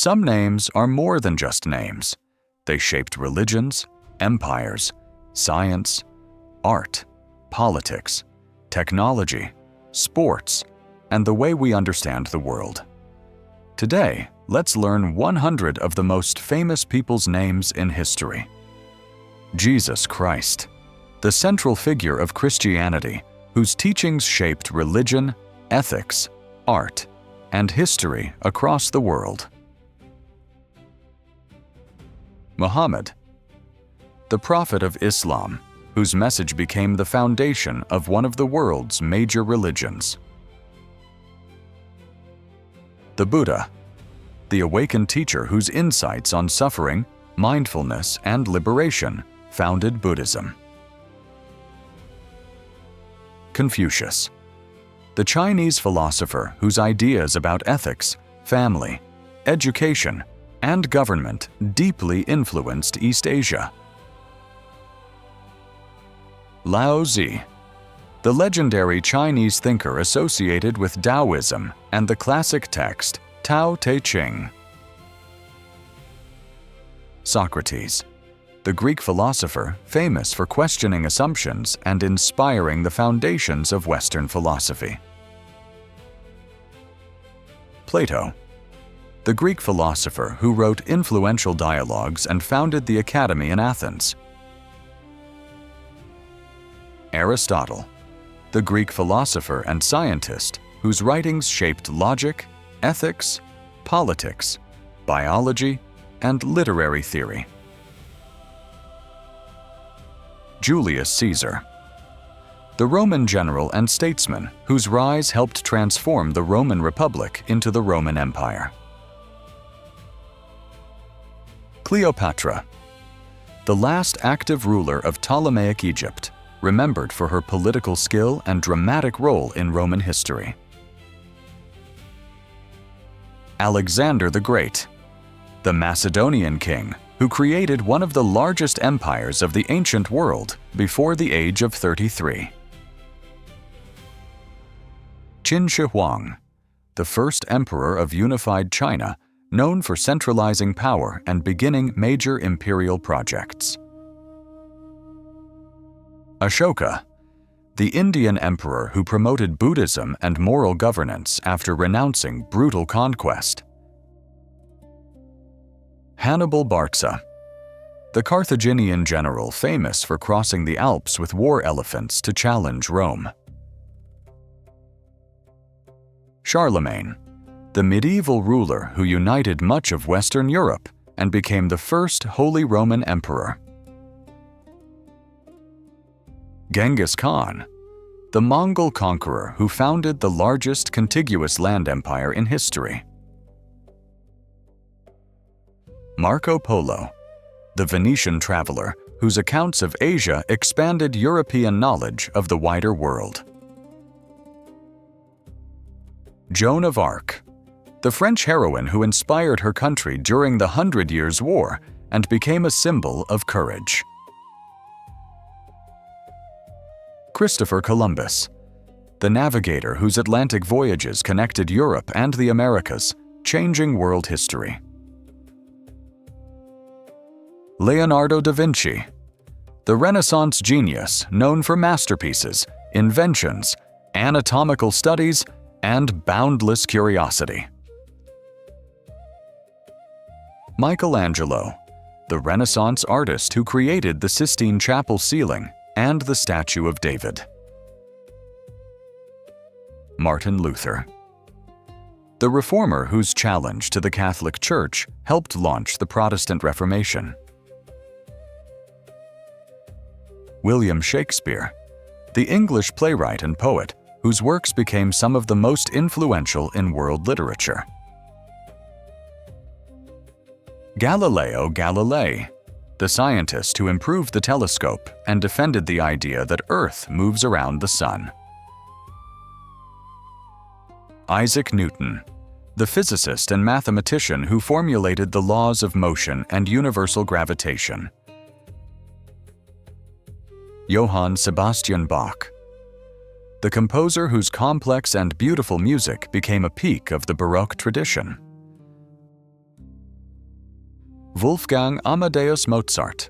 Some names are more than just names. They shaped religions, empires, science, art, politics, technology, sports, and the way we understand the world. Today, let's learn 100 of the most famous people's names in history. Jesus Christ, the central figure of Christianity, whose teachings shaped religion, ethics, art, and history across the world. Muhammad, the prophet of Islam, whose message became the foundation of one of the world's major religions. The Buddha, the awakened teacher whose insights on suffering, mindfulness, and liberation founded Buddhism. Confucius, the Chinese philosopher whose ideas about ethics, family, education, and government deeply influenced East Asia. Lao Tzu, the legendary Chinese thinker associated with Taoism and the classic text Tao Te Ching. Socrates, the Greek philosopher famous for questioning assumptions and inspiring the foundations of Western philosophy. Plato, the Greek philosopher who wrote influential dialogues and founded the Academy in Athens. Aristotle, the Greek philosopher and scientist whose writings shaped logic, ethics, politics, biology, and literary theory. Julius Caesar, the Roman general and statesman whose rise helped transform the Roman Republic into the Roman Empire. Cleopatra, the last active ruler of Ptolemaic Egypt, remembered for her political skill and dramatic role in Roman history. Alexander the Great, the Macedonian king who created one of the largest empires of the ancient world before the age of 33. Qin Shi Huang, the first emperor of unified China, known for centralizing power and beginning major imperial projects. Ashoka, the Indian emperor who promoted Buddhism and moral governance after renouncing brutal conquest. Hannibal Barca, the Carthaginian general famous for crossing the Alps with war elephants to challenge Rome. Charlemagne, the medieval ruler who united much of Western Europe and became the first Holy Roman Emperor. Genghis Khan, the Mongol conqueror who founded the largest contiguous land empire in history. Marco Polo, the Venetian traveler whose accounts of Asia expanded European knowledge of the wider world. Joan of Arc, the French heroine who inspired her country during the 100 Years' War and became a symbol of courage. Christopher Columbus, the navigator whose Atlantic voyages connected Europe and the Americas, changing world history. Leonardo da Vinci, the Renaissance genius known for masterpieces, inventions, anatomical studies, and boundless curiosity. Michelangelo, the Renaissance artist who created the Sistine Chapel ceiling and the Statue of David. Martin Luther, the reformer whose challenge to the Catholic Church helped launch the Protestant Reformation. William Shakespeare, the English playwright and poet whose works became some of the most influential in world literature. Galileo Galilei, the scientist who improved the telescope and defended the idea that Earth moves around the Sun. Isaac Newton, the physicist and mathematician who formulated the laws of motion and universal gravitation. Johann Sebastian Bach, the composer whose complex and beautiful music became a peak of the Baroque tradition. Wolfgang Amadeus Mozart,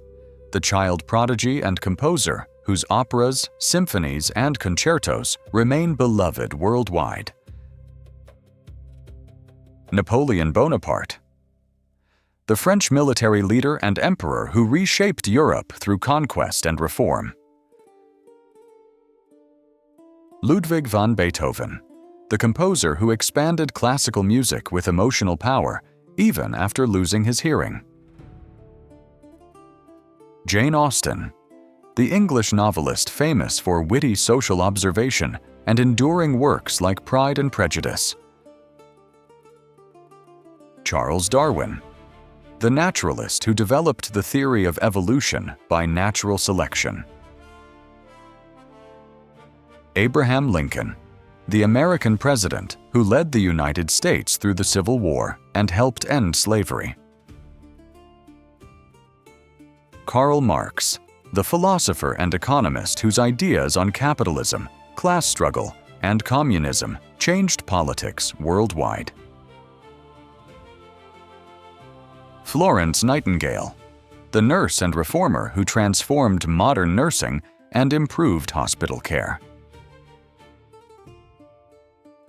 the child prodigy and composer whose operas, symphonies, and concertos remain beloved worldwide. Napoleon Bonaparte, the French military leader and emperor who reshaped Europe through conquest and reform. Ludwig van Beethoven, the composer who expanded classical music with emotional power even after losing his hearing. Jane Austen, the English novelist famous for witty social observation and enduring works like Pride and Prejudice. Charles Darwin, the naturalist who developed the theory of evolution by natural selection. Abraham Lincoln, the American president who led the United States through the Civil War and helped end slavery. Karl Marx, the philosopher and economist whose ideas on capitalism, class struggle, and communism changed politics worldwide. Florence Nightingale, the nurse and reformer who transformed modern nursing and improved hospital care.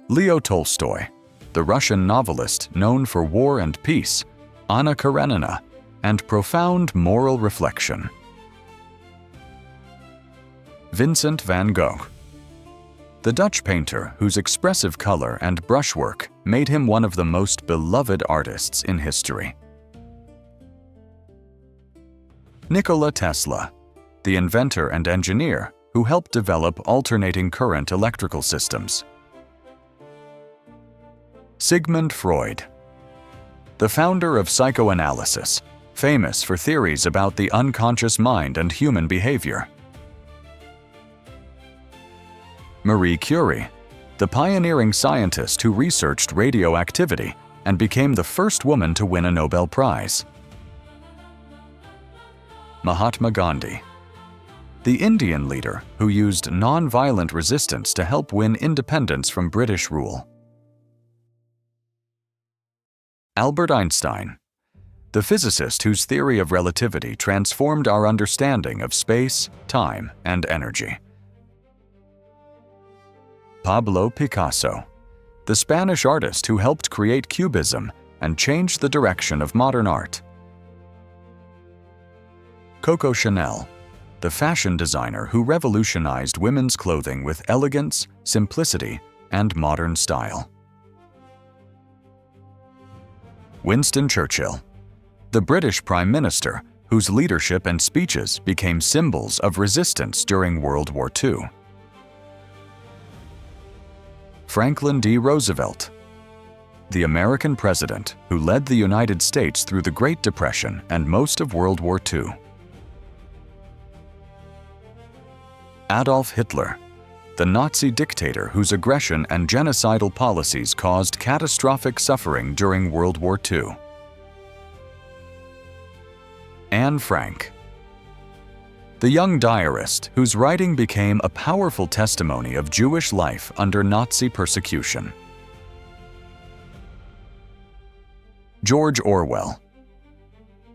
Leo Tolstoy, the Russian novelist known for War and Peace, Anna Karenina, and profound moral reflection. Vincent van Gogh, the Dutch painter whose expressive color and brushwork made him one of the most beloved artists in history. Nikola Tesla, the inventor and engineer who helped develop alternating current electrical systems. Sigmund Freud, the founder of psychoanalysis, famous for theories about the unconscious mind and human behavior. Marie Curie, the pioneering scientist who researched radioactivity and became the first woman to win a Nobel Prize. Mahatma Gandhi, the Indian leader who used non-violent resistance to help win independence from British rule. Albert Einstein, the physicist whose theory of relativity transformed our understanding of space, time, and energy. Pablo Picasso, the Spanish artist who helped create Cubism and change the direction of modern art. Coco Chanel, the fashion designer who revolutionized women's clothing with elegance, simplicity, and modern style. Winston Churchill, the British Prime Minister whose leadership and speeches became symbols of resistance during World War II. Franklin D. Roosevelt, the American president who led the United States through the Great Depression and most of World War II. Adolf Hitler, the Nazi dictator whose aggression and genocidal policies caused catastrophic suffering during World War II. Anne Frank, the young diarist whose writing became a powerful testimony of Jewish life under Nazi persecution. George Orwell,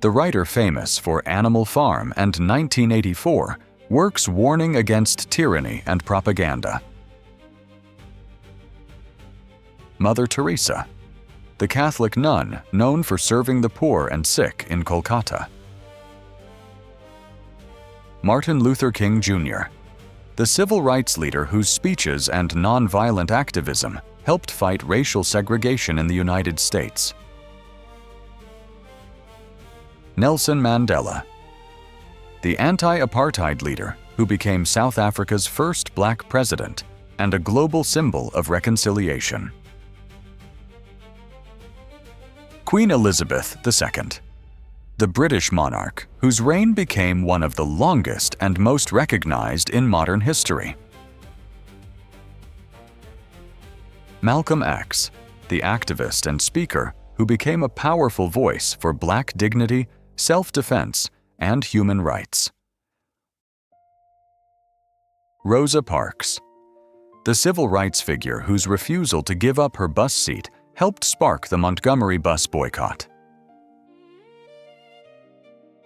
the writer famous for Animal Farm and 1984, works warning against tyranny and propaganda. Mother Teresa, the Catholic nun known for serving the poor and sick in Kolkata. Martin Luther King Jr., the civil rights leader whose speeches and nonviolent activism helped fight racial segregation in the United States. Nelson Mandela, the anti-apartheid leader who became South Africa's first black president and a global symbol of reconciliation. Queen Elizabeth II, the British monarch whose reign became one of the longest and most recognized in modern history. Malcolm X, the activist and speaker who became a powerful voice for black dignity, self-defense, and human rights. Rosa Parks, the civil rights figure whose refusal to give up her bus seat helped spark the Montgomery bus boycott.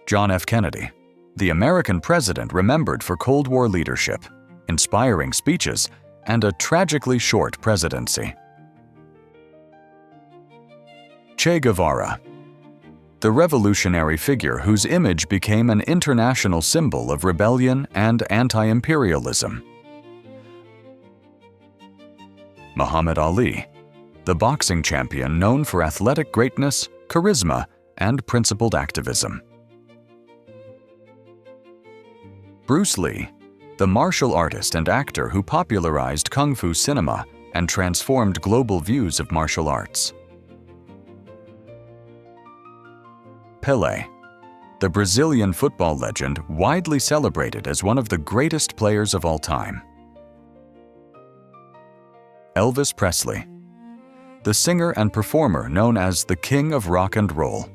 John F. Kennedy, the American president remembered for Cold War leadership, inspiring speeches, and a tragically short presidency. Che Guevara, the revolutionary figure whose image became an international symbol of rebellion and anti-imperialism. Muhammad Ali, the boxing champion known for athletic greatness, charisma, and principled activism. Bruce Lee, the martial artist and actor who popularized Kung Fu cinema and transformed global views of martial arts. Pelé, the Brazilian football legend widely celebrated as one of the greatest players of all time. Elvis Presley, the singer and performer known as the King of Rock and Roll.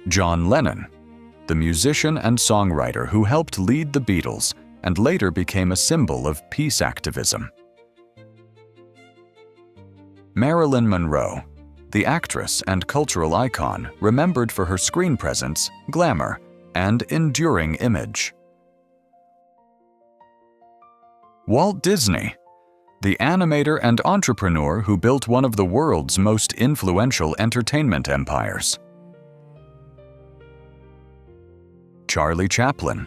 John Lennon, the musician and songwriter who helped lead the Beatles and later became a symbol of peace activism. Marilyn Monroe, the actress and cultural icon remembered for her screen presence, glamour, and enduring image. Walt Disney, the animator and entrepreneur who built one of the world's most influential entertainment empires. Charlie Chaplin,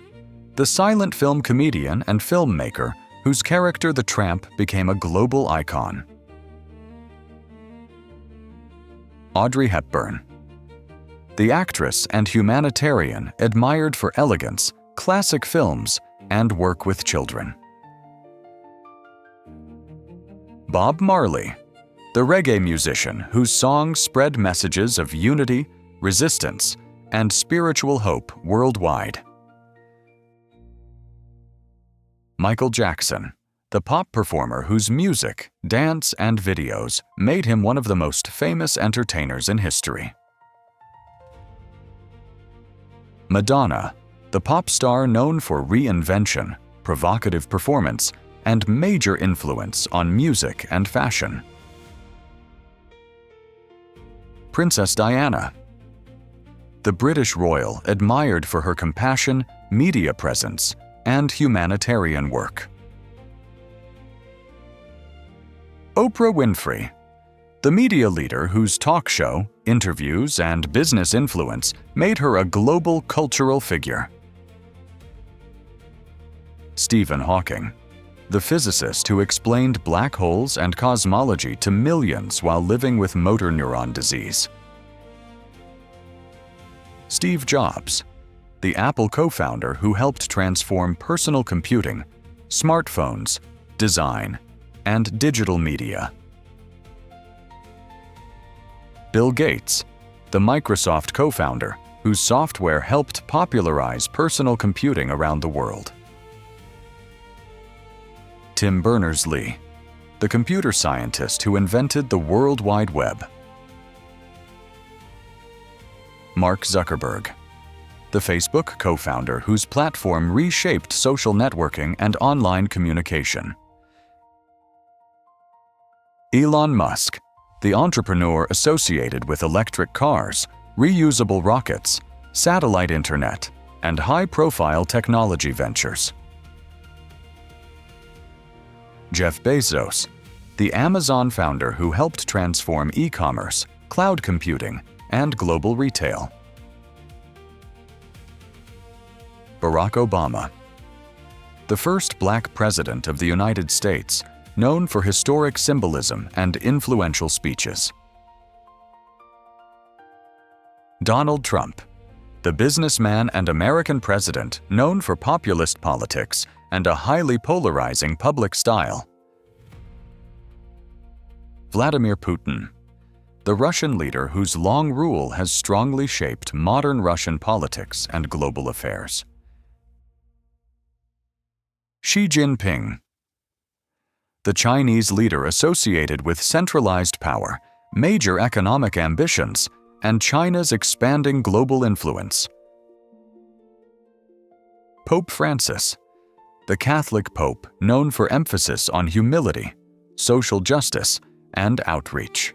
the silent film comedian and filmmaker whose character the Tramp became a global icon. Audrey Hepburn, the actress and humanitarian admired for elegance, classic films, and work with children. Bob Marley, the reggae musician whose songs spread messages of unity, resistance, and spiritual hope worldwide. Michael Jackson, the pop performer whose music, dance, and videos made him one of the most famous entertainers in history. Madonna, the pop star known for reinvention, provocative performance, and major influence on music and fashion. Princess Diana, the British royal admired for her compassion, media presence, and humanitarian work. Oprah Winfrey, the media leader whose talk show, interviews, and business influence made her a global cultural figure. Stephen Hawking, the physicist who explained black holes and cosmology to millions while living with motor neuron disease. Steve Jobs, the Apple co-founder who helped transform personal computing, smartphones, design, and digital media. Bill Gates, the Microsoft co-founder whose software helped popularize personal computing around the world. Tim Berners-Lee, the computer scientist who invented the World Wide Web. Mark Zuckerberg, the Facebook co-founder whose platform reshaped social networking and online communication. Elon Musk, the entrepreneur associated with electric cars, reusable rockets, satellite internet, and high-profile technology ventures. Jeff Bezos, the Amazon founder who helped transform e-commerce, cloud computing, and global retail. Barack Obama, the first Black president of the United States, known for historic symbolism and influential speeches. Donald Trump, the businessman and American president known for populist politics and a highly polarizing public style. Vladimir Putin, the Russian leader whose long rule has strongly shaped modern Russian politics and global affairs. Xi Jinping, the Chinese leader associated with centralized power, major economic ambitions, and China's expanding global influence. Pope Francis, the Catholic Pope known for emphasis on humility, social justice, and outreach.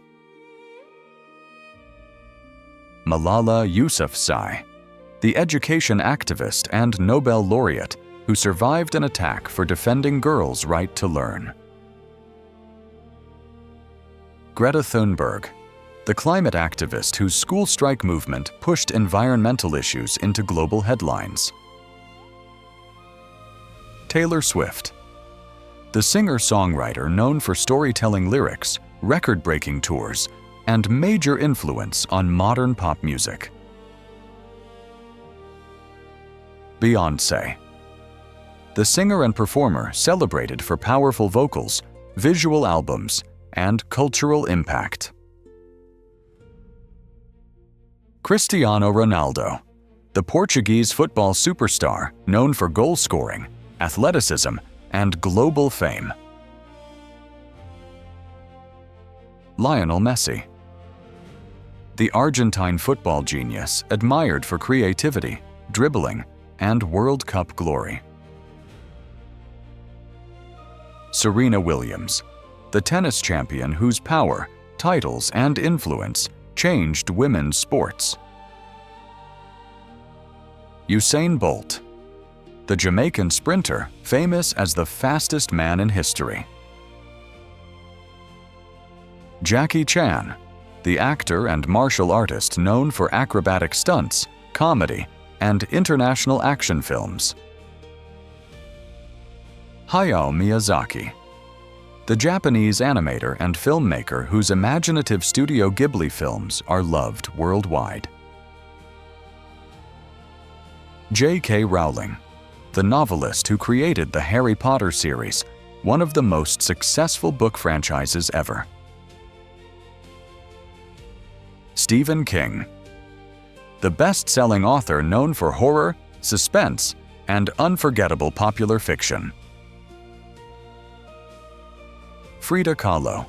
Malala Yousafzai, the education activist and Nobel laureate who survived an attack for defending girls' right to learn. Greta Thunberg, the climate activist whose school strike movement pushed environmental issues into global headlines. Taylor Swift, the singer-songwriter known for storytelling lyrics, record-breaking tours, and major influence on modern pop music. Beyoncé, the singer and performer celebrated for powerful vocals, visual albums, and cultural impact. Cristiano Ronaldo, the Portuguese football superstar known for goal scoring, athleticism, and global fame. Lionel Messi, the Argentine football genius admired for creativity, dribbling, and World Cup glory. Serena Williams, the tennis champion whose power, titles, and influence changed women's sports. Usain Bolt, the Jamaican sprinter famous as the fastest man in history. Jackie Chan, the actor and martial artist known for acrobatic stunts, comedy, and international action films. Hayao Miyazaki, the Japanese animator and filmmaker whose imaginative Studio Ghibli films are loved worldwide. J.K. Rowling, the novelist who created the Harry Potter series, one of the most successful book franchises ever. Stephen King, the best-selling author known for horror, suspense, and unforgettable popular fiction. Frida Kahlo,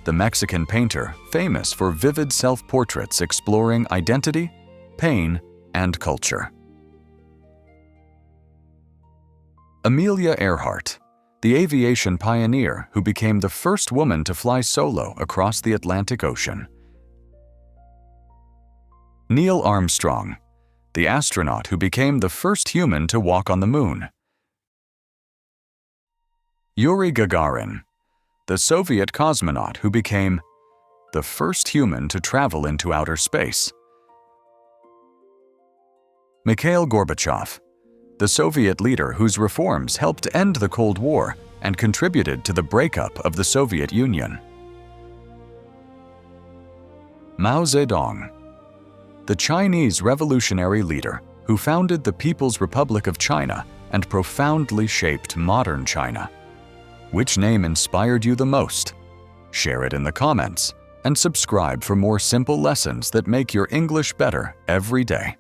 the Mexican painter famous for vivid self-portraits exploring identity, pain, and culture. Amelia Earhart, the aviation pioneer who became the first woman to fly solo across the Atlantic Ocean. Neil Armstrong, the astronaut who became the first human to walk on the moon. Yuri Gagarin, the Soviet cosmonaut who became the first human to travel into outer space. Mikhail Gorbachev, the Soviet leader whose reforms helped end the Cold War and contributed to the breakup of the Soviet Union. Mao Zedong, the Chinese revolutionary leader who founded the People's Republic of China and profoundly shaped modern China. Which name inspired you the most? Share it in the comments and subscribe for more simple lessons that make your English better every day.